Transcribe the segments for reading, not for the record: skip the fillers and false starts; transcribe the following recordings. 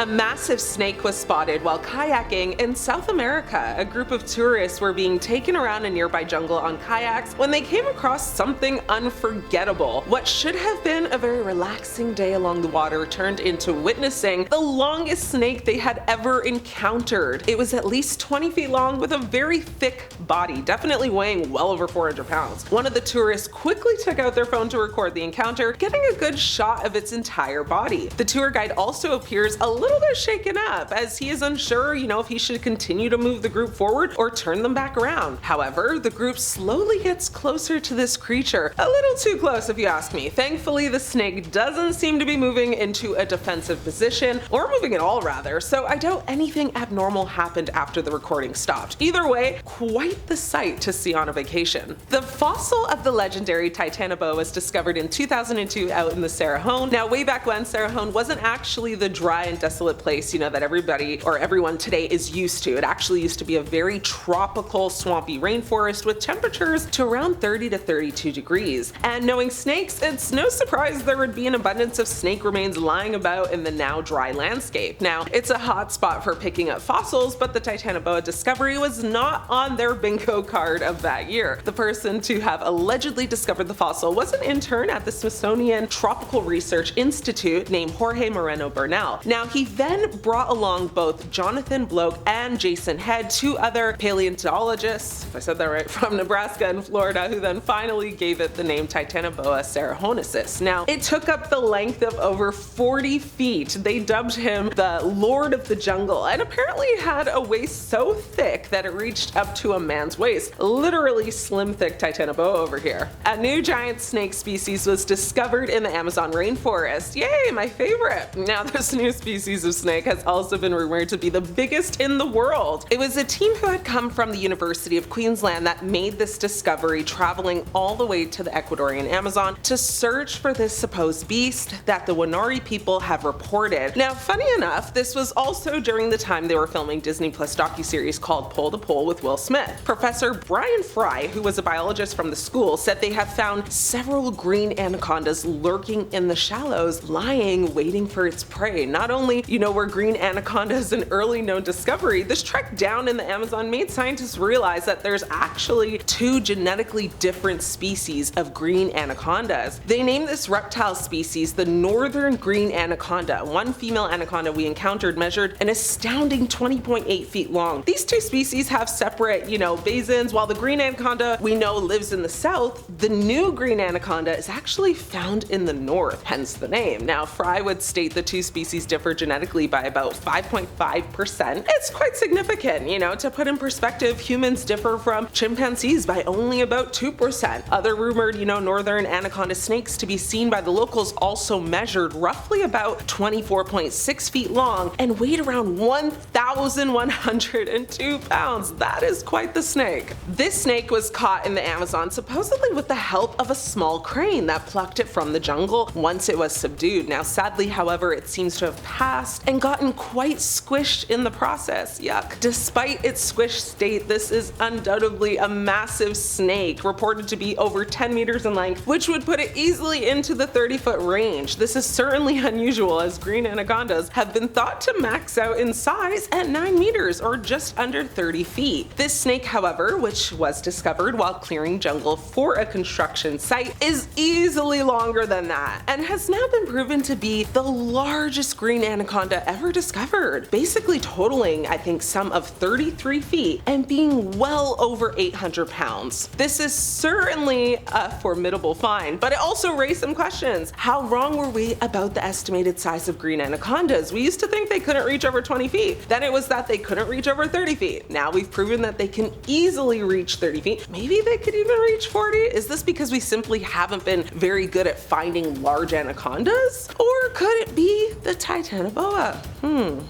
A massive snake was spotted while kayaking in South America. A group of tourists were being taken around a nearby jungle on kayaks when they came across something unforgettable. What should have been a very relaxing day along the water turned into witnessing the longest snake they had ever encountered. It was at least 20 feet long with a very thick body, definitely weighing well over 400 pounds. One of the tourists quickly took out their phone to record the encounter, getting a good shot of its entire body. The tour guide also appears a little bit shaken up, as he is unsure, if he should continue to move the group forward or turn them back around. However, the group slowly gets closer to this creature, a little too close if you ask me. Thankfully, the snake doesn't seem to be moving into a defensive position, or moving at all rather, so I doubt anything abnormal happened after the recording stopped. Either way, quite the sight to see on a vacation. The fossil of the legendary Titanoboa was discovered in 2002 out in the Cerrejón. Now, way back when, Cerrejón wasn't actually the dry and desolate place that everybody or everyone today is used to. It actually used to be a very tropical, swampy rainforest with temperatures to around 30 to 32 degrees. And knowing snakes, it's no surprise there would be an abundance of snake remains lying about in the now dry landscape. Now, it's a hot spot for picking up fossils, but the Titanoboa discovery was not on their bingo card of that year. The person to have allegedly discovered the fossil was an intern at the Smithsonian Tropical Research Institute named Jorge Moreno Bernal. Now, he then brought along both Jonathan Bloke and Jason Head, two other paleontologists, if I said that right, from Nebraska and Florida, who then finally gave it the name Titanoboa cerrejonesis. Now, it took up the length of over 40 feet. They dubbed him the Lord of the Jungle, and apparently had a waist so thick that it reached up to a man's waist. Literally slim thick Titanoboa over here. A new giant snake species was discovered in the Amazon rainforest. Yay, my favorite! Now, this new species of snake has also been rumored to be the biggest in the world. It was a team who had come from the University of Queensland that made this discovery, traveling all the way to the Ecuadorian Amazon to search for this supposed beast that the Wanari people have reported. Now, funny enough, this was also during the time they were filming Disney Plus docuseries called Pole to Pole with Will Smith. Professor Brian Fry, who was a biologist from the school, said they have found several green anacondas lurking in the shallows, lying, waiting for its prey. Not only, were green anacondas an early known discovery, this trek down in the Amazon made scientists realize that there's actually two genetically different species of green anacondas. They named this reptile species the northern green anaconda. One female anaconda we encountered measured an astounding 20.8 feet long. These two species have separate, basins. While the green anaconda we know lives in the south, the new green anaconda is actually found in the north, hence the name. Now, Fry would state the two species differ genetically by about 5.5%. It's quite significant, to put in perspective, humans differ from chimpanzees by only about 2%. Other rumored, northern anaconda snakes to be seen by the locals also measured roughly about 24.6 feet long and weighed around 1,102 pounds. That is quite the snake. This snake was caught in the Amazon supposedly with the help of a small crane that plucked it from the jungle once it was subdued. Now, sadly, however, it seems to have passed and gotten quite squished in the process. Yuck. Despite its squished state, this is undoubtedly a massive snake, reported to be over 10 meters in length, which would put it easily into the 30-foot range. This is certainly unusual, as green anacondas have been thought to max out in size at 9 meters or just under 30 feet. This snake, however, which was discovered while clearing jungle for a construction site, is easily longer than that and has now been proven to be the largest green anaconda ever discovered, basically totaling, I think, some of 33 feet and being well over 800 pounds. This is certainly a formidable find, but it also raised some questions. How wrong were we about the estimated size of green anacondas? We used to think they couldn't reach over 20 feet. Then it was that they couldn't reach over 30 feet. Now we've proven that they can easily reach 30 feet. Maybe they could even reach 40? Is this because we simply haven't been very good at finding large anacondas? Or could it be the Titanoboa?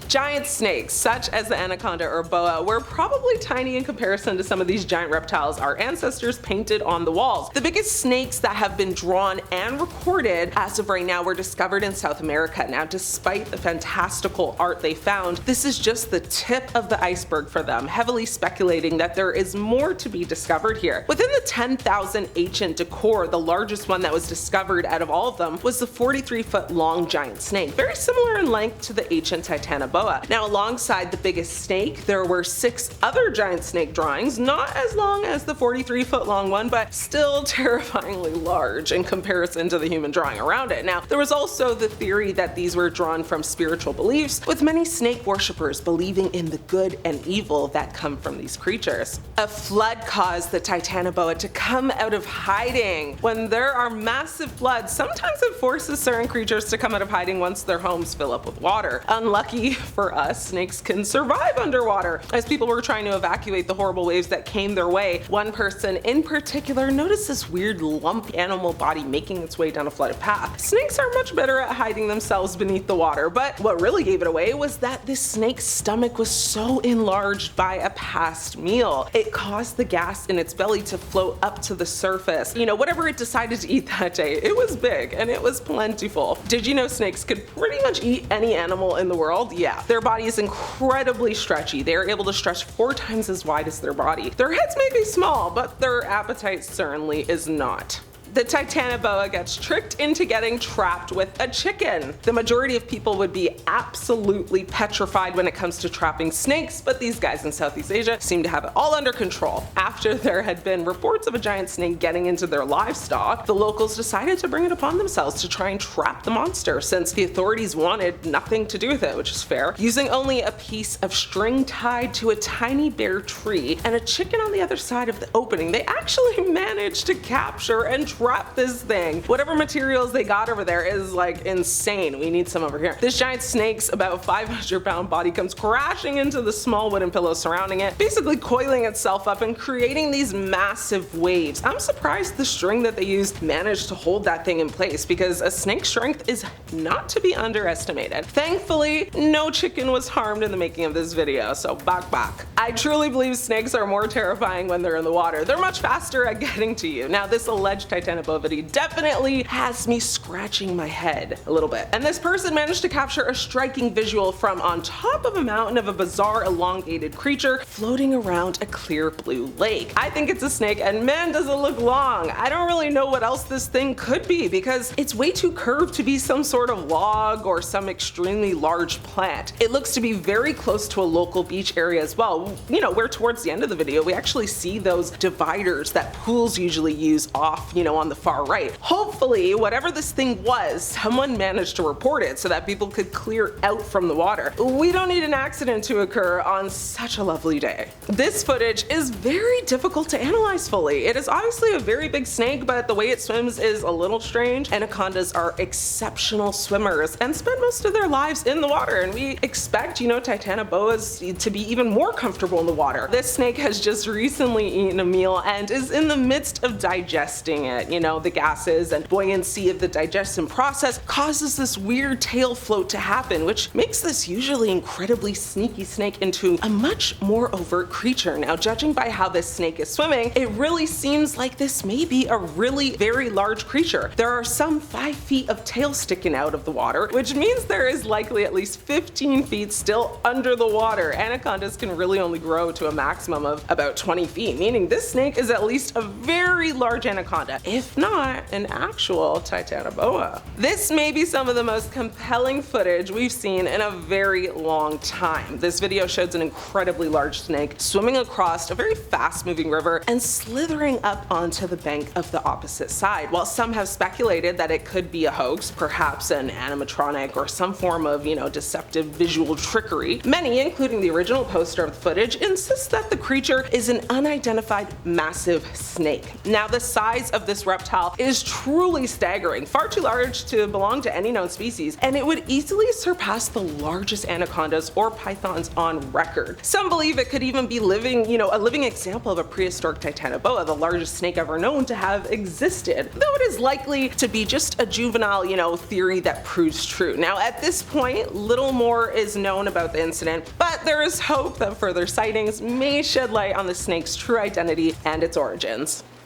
Giant snakes, such as the anaconda or boa, were probably tiny in comparison to some of these giant reptiles our ancestors painted on the walls. The biggest snakes that have been drawn and recorded as of right now were discovered in South America. Now, despite the fantastical art they found, this is just the tip of the iceberg for them, heavily speculating that there is more to be discovered here. Within the 10,000 ancient decor, the largest one that was discovered out of all of them was the 43-foot long giant snake, very similar in length linked to the ancient Titanoboa. Now, alongside the biggest snake, there were 6 other giant snake drawings, not as long as the 43-foot long one, but still terrifyingly large in comparison to the human drawing around it. Now, there was also the theory that these were drawn from spiritual beliefs, with many snake worshippers believing in the good and evil that come from these creatures. A flood caused the Titanoboa to come out of hiding. When there are massive floods, sometimes it forces certain creatures to come out of hiding once their homes fill up with water. Unlucky for us, snakes can survive underwater. As people were trying to evacuate the horrible waves that came their way, one person in particular noticed this weird lump animal body making its way down a flooded path. Snakes are much better at hiding themselves beneath the water, but what really gave it away was that this snake's stomach was so enlarged by a past meal. It caused the gas in its belly to float up to the surface. You know, whatever it decided to eat that day, it was big and it was plentiful. Did you know snakes could pretty much eat any animal in the world? Yeah. Their body is incredibly stretchy. They are able to stretch 4 times as wide as their body. Their heads may be small, but their appetite certainly is not. The Titanoboa gets tricked into getting trapped with a chicken. The majority of people would be absolutely petrified when it comes to trapping snakes, but these guys in Southeast Asia seem to have it all under control. After there had been reports of a giant snake getting into their livestock, the locals decided to bring it upon themselves to try and trap the monster, since the authorities wanted nothing to do with it, which is fair. Using only a piece of string tied to a tiny bare tree and a chicken on the other side of the opening, they actually managed to capture and trap this thing. Whatever materials they got over there is like insane. We need some over here. This giant snake's about 500-pound body comes crashing into the small wooden pillows surrounding it, basically coiling itself up and creating these massive waves. I'm surprised the string that they used managed to hold that thing in place, because a snake's strength is not to be underestimated. Thankfully, no chicken was harmed in the making of this video, so bak. I truly believe snakes are more terrifying when they're in the water. They're much faster at getting to you. Now, this alleged Titanoboa video definitely has me scratching my head a little bit. And this person managed to capture a striking visual from on top of a mountain of a bizarre elongated creature floating around a clear blue lake. I think it's a snake, and man, does it look long. I don't really know what else this thing could be, because it's way too curved to be some sort of log or some extremely large plant. It looks to be very close to a local beach area as well. You know, where towards the end of the video we actually see those dividers that pools usually use off, you know, on the far right. Hopefully, whatever this thing was, someone managed to report it so that people could clear out from the water. We don't need an accident to occur on such a lovely day. This footage is very difficult to analyze fully. It is obviously a very big snake, but the way it swims is a little strange. Anacondas are exceptional swimmers and spend most of their lives in the water, and we expect, you know, Titanoboas to be even more comfortable in the water. This snake has just recently eaten a meal and is in the midst of digesting it. You know, the gases and buoyancy of the digestion process causes this weird tail float to happen, which makes this usually incredibly sneaky snake into a much more overt creature. Now, judging by how this snake is swimming, it really seems like this may be a really very large creature. There are some 5 feet of tail sticking out of the water, which means there is likely at least 15 feet still under the water. Anacondas can really only grow to a maximum of about 20 feet, meaning this snake is at least a very large anaconda, if not an actual Titanoboa. This may be some of the most compelling footage we've seen in a very long time. This video shows an incredibly large snake swimming across a very fast-moving river and slithering up onto the bank of the opposite side. While some have speculated that it could be a hoax, perhaps an animatronic or some form of, you know, deceptive visual trickery, many, including the original poster of the footage, insist that the creature is an unidentified massive snake. Now, the size of this reptile is truly staggering, far too large to belong to any known species, and it would easily surpass the largest anacondas or pythons on record. Some believe it could even be a living example of a prehistoric Titanoboa, the largest snake ever known to have existed, though it is likely to be just a juvenile, theory that proves true. Now, at this point, little more is known about the incident, but there is hope that further sightings may shed light on the snake's true identity and its origins.